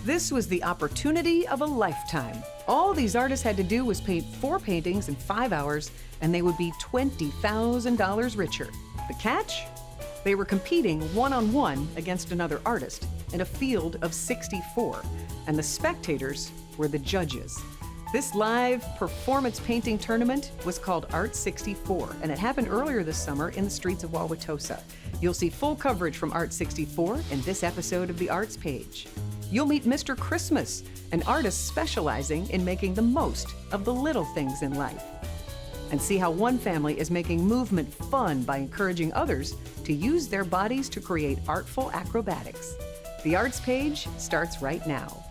This was the opportunity of a lifetime. All these artists had to do was paint 4 paintings in 5 hours, and they would be $20,000 richer. The catch? They were competing one-on-one against another artist in a field of 64, and the spectators were the judges. This live performance painting tournament was called Art 64, and it happened earlier this summer in the streets of Wauwatosa. You'll see full coverage from Art 64 in this episode of the Arts page. You'll meet Mr. Christmas, an artist specializing in making the most of the little things in life. And see how one family is making movement fun by encouraging others to use their bodies to create artful acrobatics. The Arts page starts right now.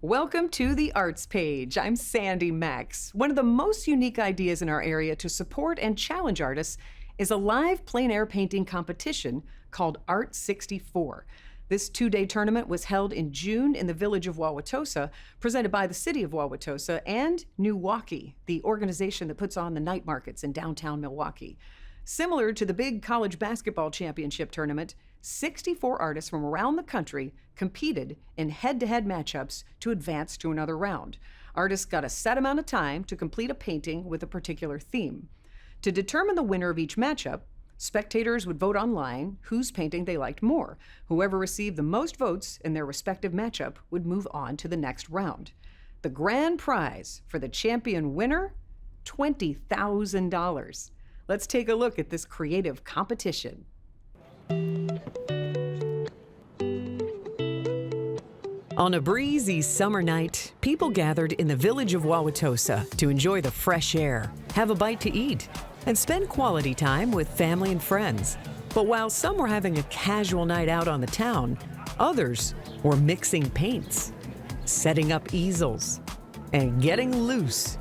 Welcome to the Arts page. I'm Sandy Max. One of the most unique ideas in our area to support and challenge artists is a live plein air painting competition called Art 64. This 2-day tournament was held in June in the village of Wauwatosa, presented by the city of Wauwatosa and Milwaukee, the organization that puts on the night markets in downtown Milwaukee. Similar to the big college basketball championship tournament, 64 artists from around the country competed in head-to-head matchups to advance to another round. Artists got a set amount of time to complete a painting with a particular theme. To determine the winner of each matchup, spectators would vote online whose painting they liked more. Whoever received the most votes in their respective matchup would move on to the next round. The grand prize for the champion winner, $20,000. Let's take a look at this creative competition. On a breezy summer night, people gathered in the village of Wauwatosa to enjoy the fresh air, have a bite to eat, and spend quality time with family and friends. But while some were having a casual night out on the town, others were mixing paints, setting up easels, and getting loose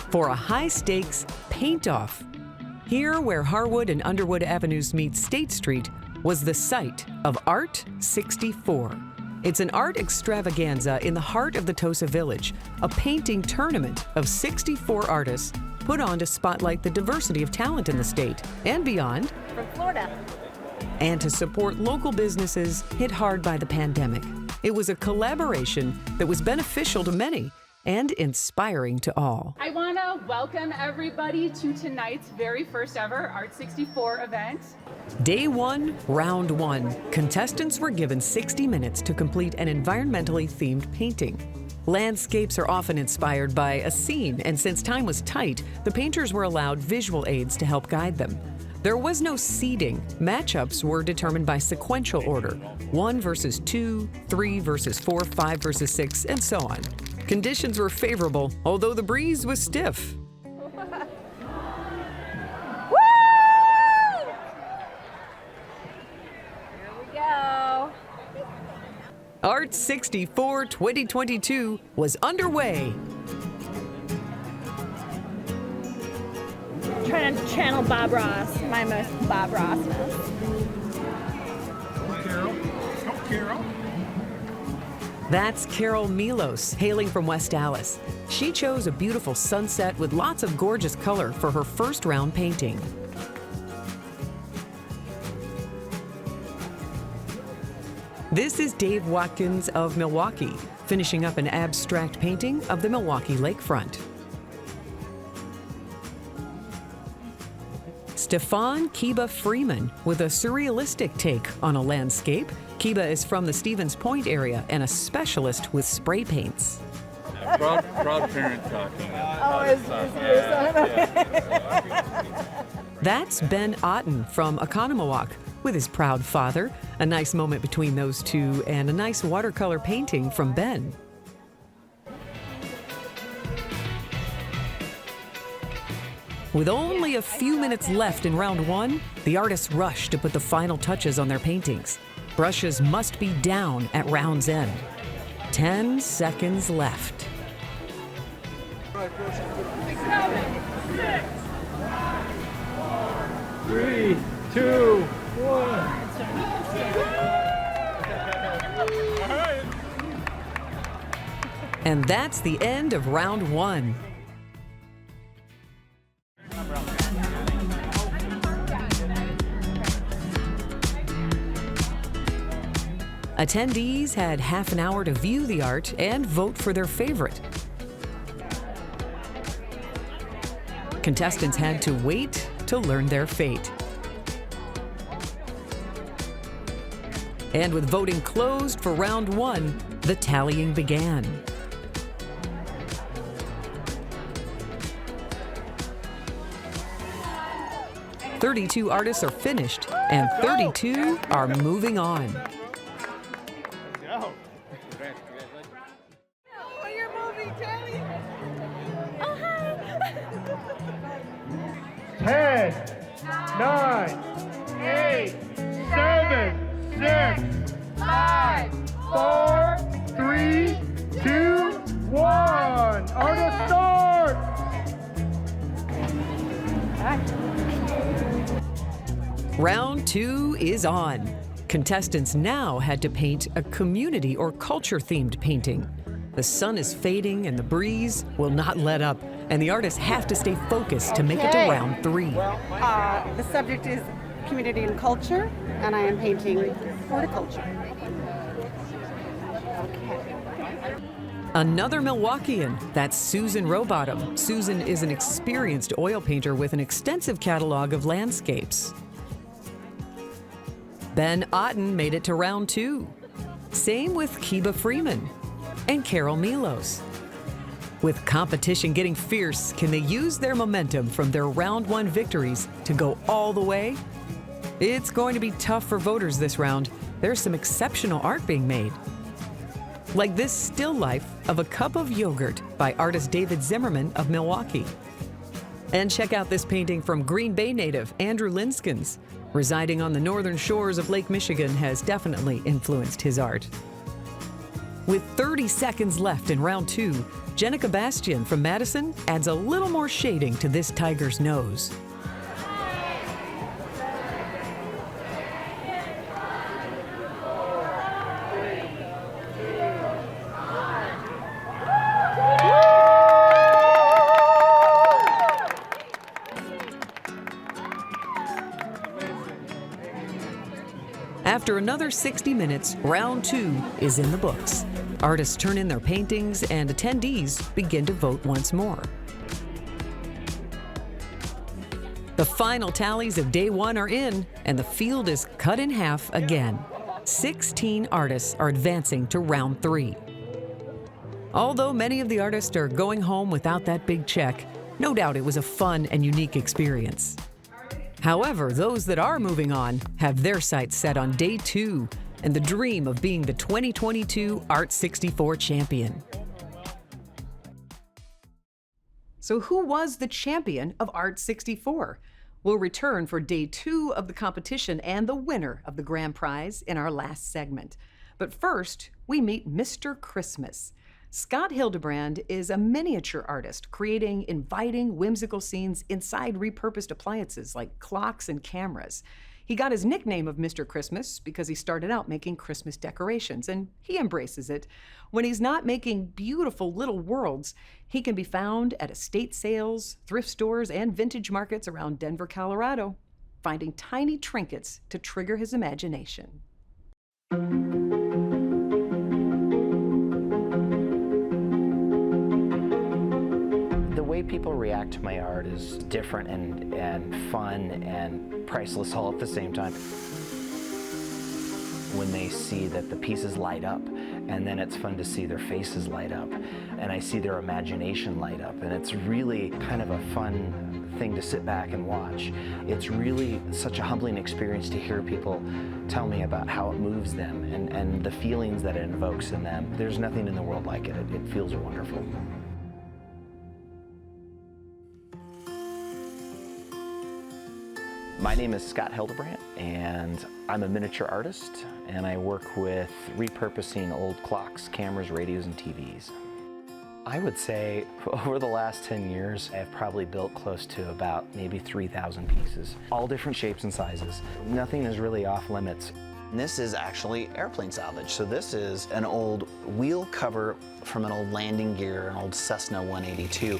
for a high-stakes paint-off. Here, where Harwood and Underwood Avenues meet State Street, was the site of Art 64. It's an art extravaganza in the heart of the Tosa Village, a painting tournament of 64 artists put on to spotlight the diversity of talent in the state and beyond. From Florida. And to support local businesses hit hard by the pandemic. It was a collaboration that was beneficial to many and inspiring to all. I want to welcome everybody to tonight's very first ever Art 64 event. Day 1, round 1. Contestants were given 60 minutes to complete an environmentally themed painting. Landscapes are often inspired by a scene, and since time was tight, the painters were allowed visual aids to help guide them. There was no seeding. Matchups were determined by sequential order: 1 versus 2, 3 versus 4, 5 versus 6, and so on. Conditions were favorable, although the breeze was stiff. Art 64 2022 was underway. Trying to channel Bob Ross, my most Bob Rossness. Carol. Go, Carol. That's Carol Milos, hailing from West Dallas. She chose a beautiful sunset with lots of gorgeous color for her first round painting. This is Dave Watkins of Milwaukee, finishing up an abstract painting of the Milwaukee lakefront. Stefan Kiba Freeman with a surrealistic take on a landscape. Kiba is from the Stevens Point area and a specialist with spray paints. Proud parent talking. That's Ben Otten from Oconomowoc with his proud father. A nice moment between those two and a nice watercolor painting from Ben. With only a few minutes left in round 1, the artists rush to put the final touches on their paintings. Brushes must be down at round's end. 10 seconds left. 7, 6, 3, 2, 1. And that's the end of round one. Attendees had half an hour to view the art and vote for their favorite. Contestants had to wait to learn their fate. And with voting closed for round one, the tallying began. "32 artists are finished, and 32 are moving on." Oh, you're moving, Kelly. Oh, hi. 10, 9, 8, 7, 6, 5, 4, 3, 2, 1. Artist start! Round two is on. Contestants now had to paint a community or culture-themed painting. The sun is fading and the breeze will not let up, and the artists have to stay focused to make it to round three. The subject is community and culture, and I am painting horticulture. Okay. Another Milwaukeean, that's Susan Rowbottom. Susan is an experienced oil painter with an extensive catalog of landscapes. Ben Otten made it to round two. Same with Kiba Freeman and Carol Milos. With competition getting fierce, can they use their momentum from their round one victories to go all the way? It's going to be tough for voters this round. There's some exceptional art being made. Like this still life of a cup of yogurt by artist David Zimmerman of Milwaukee. And check out this painting from Green Bay native Andrew Linskins. Residing on the northern shores of Lake Michigan has definitely influenced his art. With 30 seconds left in round two, Jenica Bastian from Madison adds a little more shading to this tiger's nose. After another 60 minutes, round two is in the books. Artists turn in their paintings and attendees begin to vote once more. The final tallies of day one are in, and the field is cut in half again. 16 artists are advancing to round three. Although many of the artists are going home without that big check, no doubt it was a fun and unique experience. However, those that are moving on have their sights set on day two and the dream of being the 2022 Art 64 champion. So who was the champion of Art 64? We'll return for day two of the competition and the winner of the grand prize in our last segment. But first, we meet Mr. Christmas. Scott Hildebrand is a miniature artist creating inviting, whimsical scenes inside repurposed appliances like clocks and cameras. He got his nickname of Mr. Christmas because he started out making Christmas decorations, and he embraces it. When he's not making beautiful little worlds, he can be found at estate sales, thrift stores, and vintage markets around Denver, Colorado, finding tiny trinkets to trigger his imagination. The way people react to my art is different and fun and priceless all at the same time. When they see that the pieces light up, and then it's fun to see their faces light up, and I see their imagination light up, and it's really kind of a fun thing to sit back and watch. It's really such a humbling experience to hear people tell me about how it moves them and the feelings that it invokes in them. There's nothing in the world like it. It feels wonderful. My name is Scott Hildebrand, and I'm a miniature artist, and I work with repurposing old clocks, cameras, radios, and TVs. I would say over the last 10 years, I've probably built close to about maybe 3,000 pieces, all different shapes and sizes. Nothing is really off limits. This is actually airplane salvage. So this is an old wheel cover from an old landing gear, an old Cessna 182.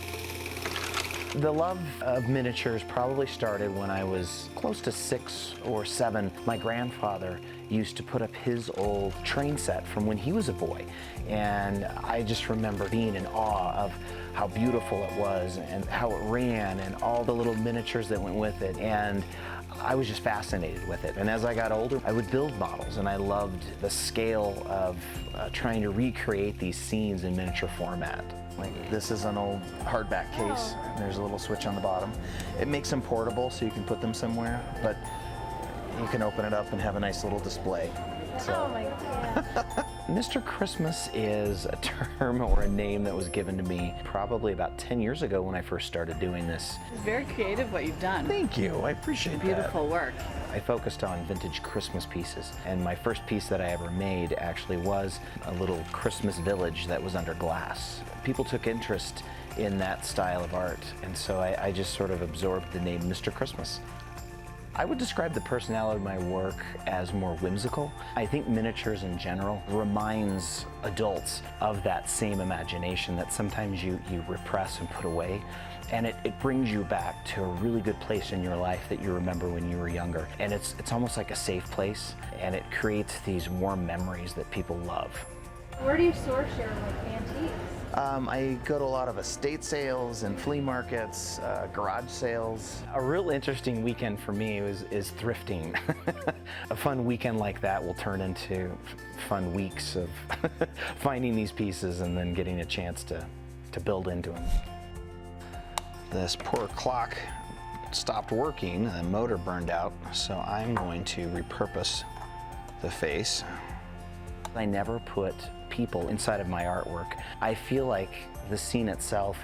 The love of miniatures probably started when I was close to 6 or 7. My grandfather used to put up his old train set from when he was a boy. And I just remember being in awe of how beautiful it was and how it ran and all the little miniatures that went with it. And I was just fascinated with it. And as I got older, I would build models, and I loved the scale of trying to recreate these scenes in miniature format. Like, this is an old hardback case. There's a little switch on the bottom. It makes them portable so you can put them somewhere, but you can open it up and have a nice little display. Oh my God. Mr. Christmas is a term or a name that was given to me probably about 10 years ago when I first started doing this. It's very creative what you've done. Thank you, I appreciate that. Beautiful work. I focused on vintage Christmas pieces, and my first piece that I ever made actually was a little Christmas village that was under glass. People took interest in that style of art, and so I just sort of absorbed the name Mr. Christmas. I would describe the personality of my work as more whimsical. I think miniatures in general reminds adults of that same imagination that sometimes you repress and put away. And it brings you back to a really good place in your life that you remember when you were younger. And it's almost like a safe place, and it creates these warm memories that people love. Where do you source your antiques? I go to a lot of estate sales and flea markets, garage sales. A real interesting weekend for me is thrifting. A fun weekend like that will turn into fun weeks of finding these pieces and then getting a chance to build into them. This poor clock stopped working, the motor burned out, so I'm going to repurpose the face. I never put people inside of my artwork. I feel like the scene itself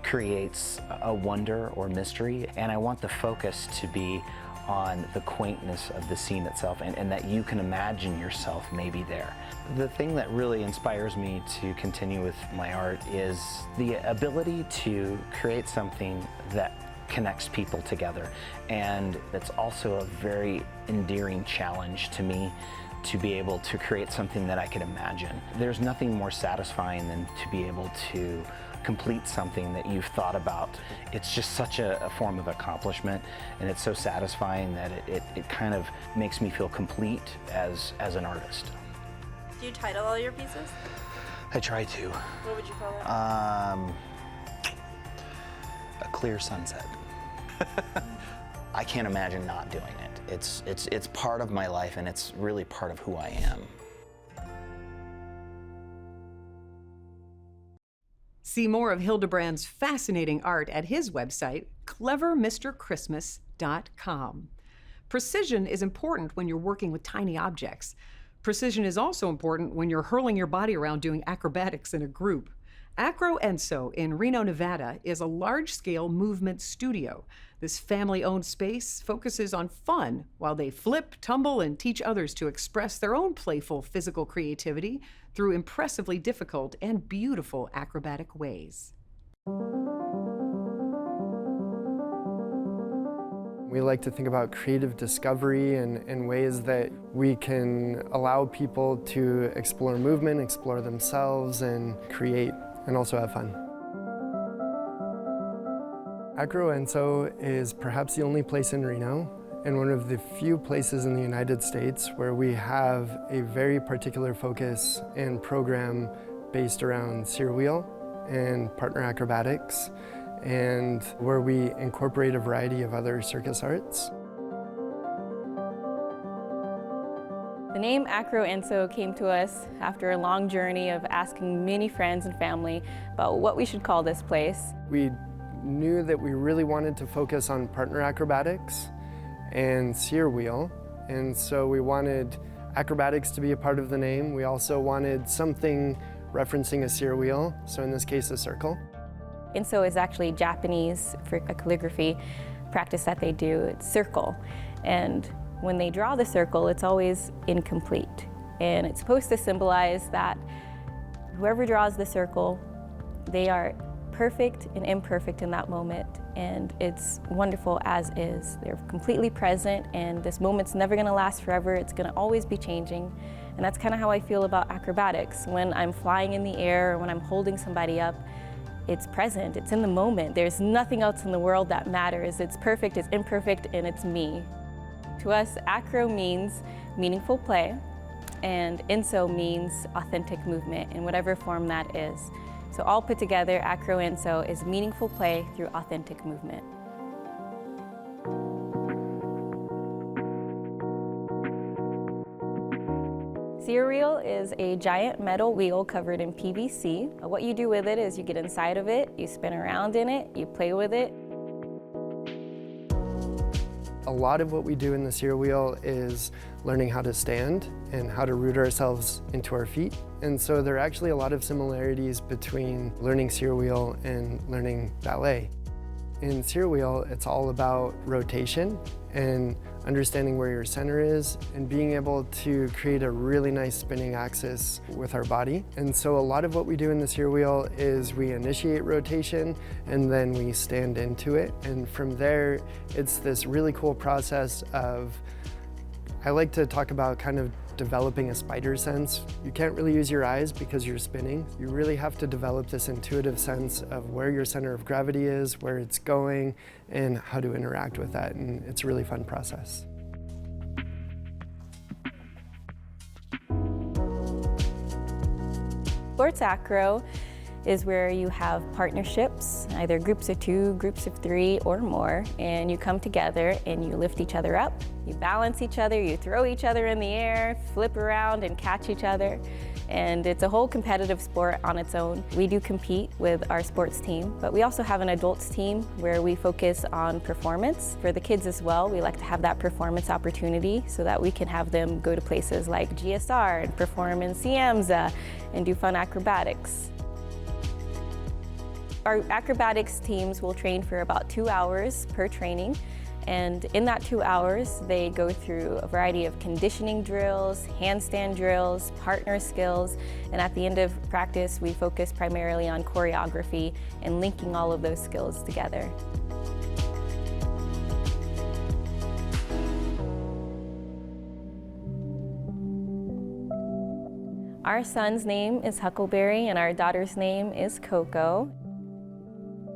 creates a wonder or mystery, and I want the focus to be on the quaintness of the scene itself, and that you can imagine yourself maybe there. The thing that really inspires me to continue with my art is the ability to create something that connects people together, and it's also a very endearing challenge to me to be able to create something that I can imagine. There's nothing more satisfying than to be able to complete something that you've thought about. It's just such a form of accomplishment, and it's so satisfying that it kind of makes me feel complete as an artist. Do you title all your pieces? I try to. What would you call it? A clear sunset. I can't imagine not doing it. It's part of my life, and it's really part of who I am. See more of Hildebrand's fascinating art at his website, clevermrchristmas.com. Precision is important when you're working with tiny objects. Precision is also important when you're hurling your body around doing acrobatics in a group. Acro Enso in Reno, Nevada is a large-scale movement studio. This family-owned space focuses on fun while they flip, tumble, and teach others to express their own playful physical creativity through impressively difficult and beautiful acrobatic ways. We like to think about creative discovery and ways that we can allow people to explore movement, explore themselves, and create, and also have fun. Acro Enso is perhaps the only place in Reno and one of the few places in the United States where we have a very particular focus and program based around sear wheel and partner acrobatics, and where we incorporate a variety of other circus arts. The name Acro Enso came to us after a long journey of asking many friends and family about what we should call this place. We knew that we really wanted to focus on partner acrobatics and sear wheel, and so we wanted acrobatics to be a part of the name. We also wanted something referencing a sear wheel, so in this case a circle. Enso is actually Japanese for a calligraphy practice that they do. It's circle, and when they draw the circle, it's always incomplete, and it's supposed to symbolize that whoever draws the circle They are perfect and imperfect in that moment, and it's wonderful as is. They're completely present, and this moment's never gonna last forever. It's gonna always be changing, and that's kind of how I feel about acrobatics. When I'm flying in the air or when I'm holding somebody up, it's present, it's in the moment. There's nothing else in the world that matters. It's perfect, it's imperfect, and it's me. To us, Acro means meaningful play, and Enso means authentic movement in whatever form that is. So all put together, Acro Enso is meaningful play through authentic movement. Sear wheel is a giant metal wheel covered in PVC. What you do with it is you get inside of it, you spin around in it, you play with it. A lot of what we do in the sear wheel is learning how to stand and how to root ourselves into our feet. And so there are actually a lot of similarities between learning sear wheel and learning ballet. In sear wheel, it's all about rotation and understanding where your center is and being able to create a really nice spinning axis with our body. And so a lot of what we do in the sear wheel is we initiate rotation and then we stand into it. And from there, it's this really cool process of, I like to talk about kind of developing a spider sense. You can't really use your eyes because you're spinning. You really have to develop this intuitive sense of where your center of gravity is, where it's going, and how to interact with that. And it's a really fun process. Sports Acro is where you have partnerships, either groups of 2, groups of 3, or more, and you come together and you lift each other up, you balance each other, you throw each other in the air, flip around and catch each other, and it's a whole competitive sport on its own. We do compete with our sports team, but we also have an adults team where we focus on performance. For the kids as well, we like to have that performance opportunity so that we can have them go to places like GSR and perform in CMSA and do fun acrobatics. Our acrobatics teams will train for about 2 hours per training, and in that 2 hours they go through a variety of conditioning drills, handstand drills, partner skills, and at the end of practice we focus primarily on choreography and linking all of those skills together. Our son's name is Huckleberry and our daughter's name is Coco.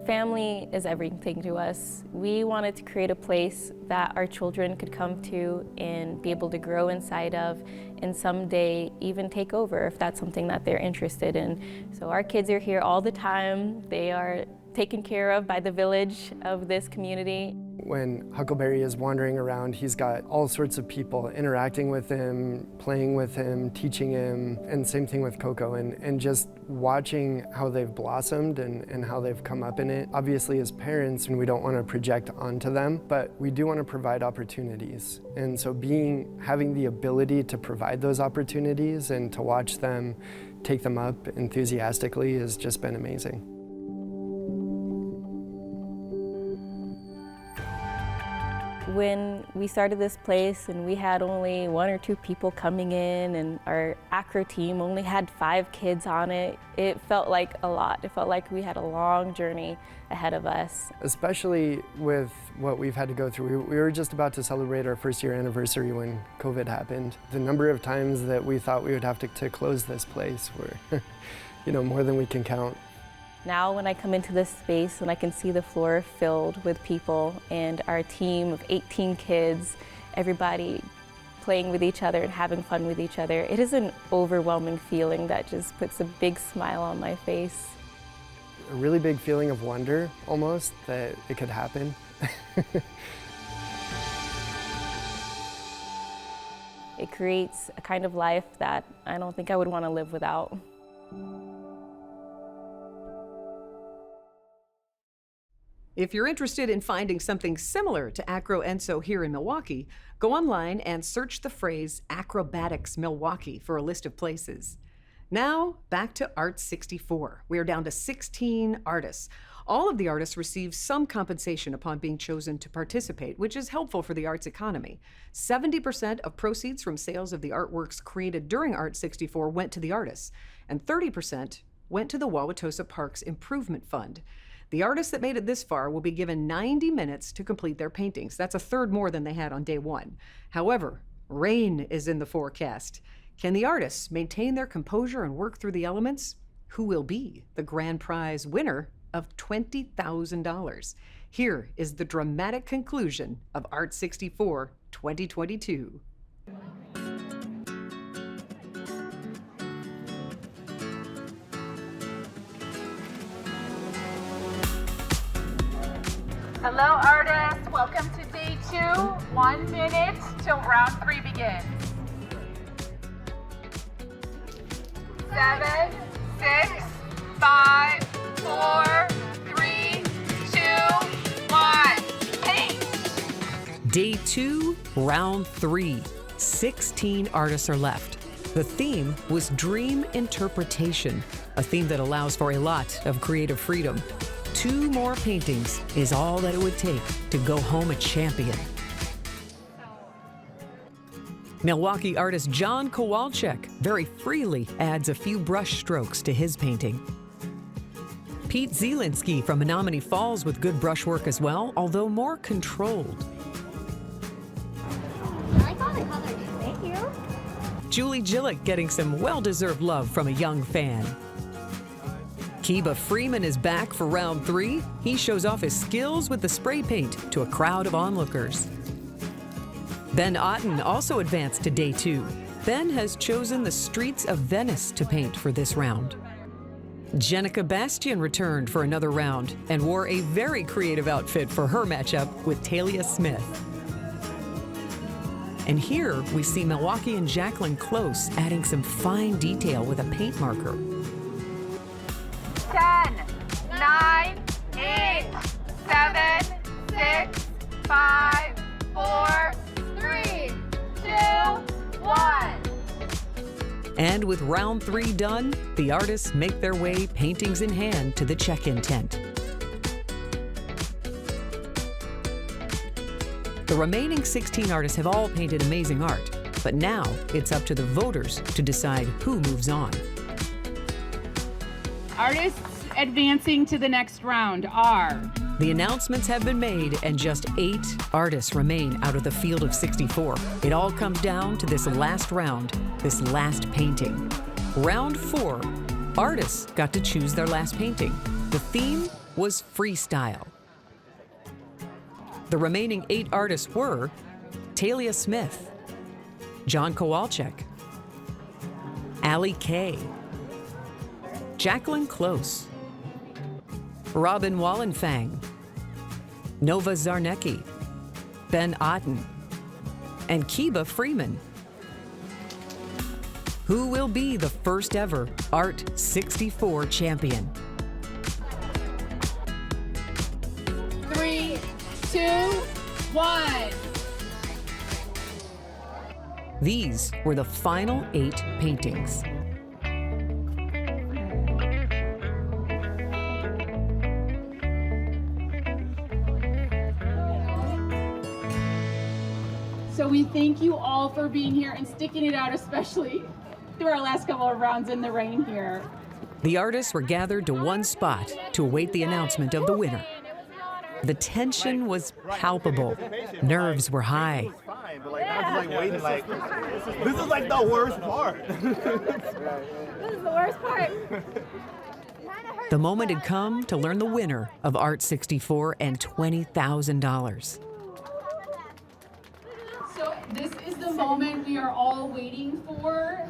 Family is everything to us. We wanted to create a place that our children could come to and be able to grow inside of and someday even take over if that's something that they're interested in. So our kids are here all the time. They are taken care of by the village of this community. When Huckleberry is wandering around, he's got all sorts of people interacting with him, playing with him, teaching him, and same thing with Coco, and just watching how they've blossomed and how they've come up in it. Obviously as parents, and we don't want to project onto them, but we do want to provide opportunities. And so having the ability to provide those opportunities and to watch them take them up enthusiastically has just been amazing. When we started this place and we had only 1 or 2 people coming in and our Acro team only had 5 kids on it, it felt like a lot. It felt like we had a long journey ahead of us. Especially with what we've had to go through. We were just about to celebrate our 1st year anniversary when COVID happened. The number of times that we thought we would have to close this place were more than we can count. Now when I come into this space and I can see the floor filled with people and our team of 18 kids, everybody playing with each other and having fun with each other, it is an overwhelming feeling that just puts a big smile on my face. A really big feeling of wonder, almost, that it could happen. It creates a kind of life that I don't think I would want to live without. If you're interested in finding something similar to Acro Enso here in Milwaukee, go online and search the phrase Acrobatics Milwaukee for a list of places. Now, back to Art 64. We are down to 16 artists. All of the artists receive some compensation upon being chosen to participate, which is helpful for the arts economy. 70% of proceeds from sales of the artworks created during Art 64 went to the artists, and 30% went to the Wauwatosa Parks Improvement Fund. The artists that made it this far will be given 90 minutes to complete their paintings. That's a third more than they had on day one. However, rain is in the forecast. Can the artists maintain their composure and work through the elements? Who will be the grand prize winner of $20,000? Here is the dramatic conclusion of Art 64 2022. Hello, artists. Welcome to day 2. 1 minute till round 3 begins. 7, 6, 5, 4, 3, 2, 1. Paint! Day 2, round 3. 16 artists are left. The theme was dream interpretation, a theme that allows for a lot of creative freedom. 2 more paintings is all that it would take to go home a champion. Milwaukee artist John Kowalczyk very freely adds a few brush strokes to his painting. Pete Zielinski from Menominee Falls with good brushwork as well, although more controlled. I like all the colors. Thank you. Julie Gillick getting some well-deserved love from a young fan. Kiba Freeman is back for round 3. He shows off his skills with the spray paint to a crowd of onlookers. Ben Otten also advanced to day 2. Ben has chosen the streets of Venice to paint for this round. Jenica Bastian returned for another round and wore a very creative outfit for her matchup with Talia Smith. And here we see Milwaukee and Jacqueline Close adding some fine detail with a paint marker. 10, 9, 8, 7, 6, 5, 4, 3, 2, 1. And with round 3 done, the artists make their way, paintings in hand, to the check-in tent. The remaining 16 artists have all painted amazing art, but now it's up to the voters to decide who moves on. Artists advancing to the next round are... The announcements have been made and just 8 artists remain out of the field of 64. It all comes down to this last round, this last painting. Round 4, artists got to choose their last painting. The theme was freestyle. The remaining 8 artists were Talia Smith, John Kowalczyk, Allie Kay, Jacqueline Close, Robin Wallenfang, Nova Zarnecki, Ben Otten, and Kiba Freeman. Who will be the first ever Art 64 champion? 3, 2, 1. These were the final 8 paintings. So we thank you all for being here and sticking it out, especially through our last couple of rounds in the rain here. The artists were gathered to one spot to await the announcement of the winner. The tension was palpable. Nerves were high. This is like the worst part. This is the worst part. The moment had come to learn the winner of Art 64 and $20,000. So this is the moment we are all waiting for.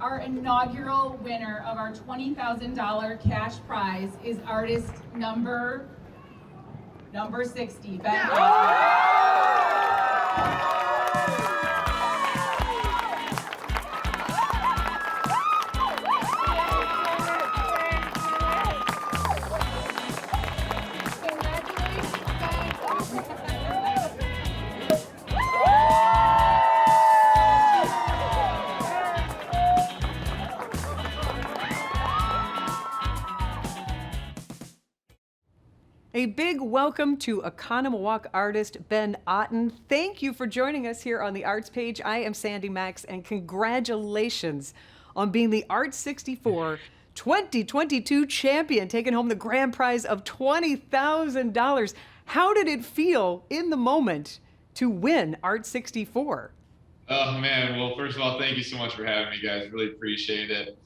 Our inaugural winner of our $20,000 cash prize is artist number 60, Ben. A big welcome to Oconomowoc artist Ben Otten. Thank you for joining us here on the Arts page. I am Sandy Max, and congratulations on being the Art 64 2022 champion, taking home the grand prize of $20,000. How did it feel in the moment to win Art 64? Oh man, well, first of all, thank you so much for having me, guys. Really appreciate it.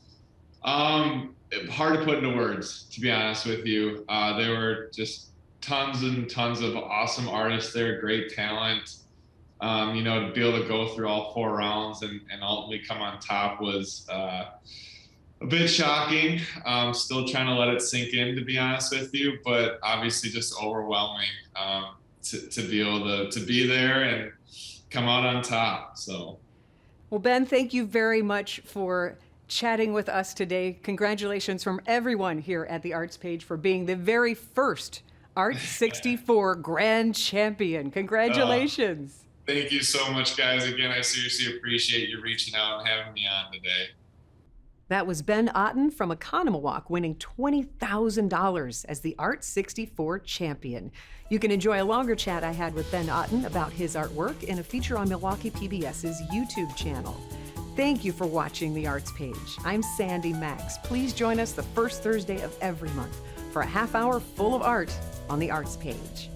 Hard to put into words, to be honest with you. There were just tons and tons of awesome artists there, great talent. To be able to go through all 4 rounds and ultimately come on top was a bit shocking. Still trying to let it sink in, to be honest with you, but obviously just overwhelming to be able to be there and come out on top. So, well, Ben, thank you very much for chatting with us today. Congratulations from everyone here at the Arts Page for being the very first Art 64 Grand Champion. Congratulations. Thank you so much, guys. Again, I seriously appreciate you reaching out and having me on today. That was Ben Otten from Economilwaukee winning $20,000 as the Art 64 champion. You can enjoy a longer chat I had with Ben Otten about his artwork in a feature on Milwaukee PBS's YouTube channel. Thank you for watching the Arts Page. I'm Sandy Max. Please join us the first Thursday of every month for a half hour full of art on the Arts Page.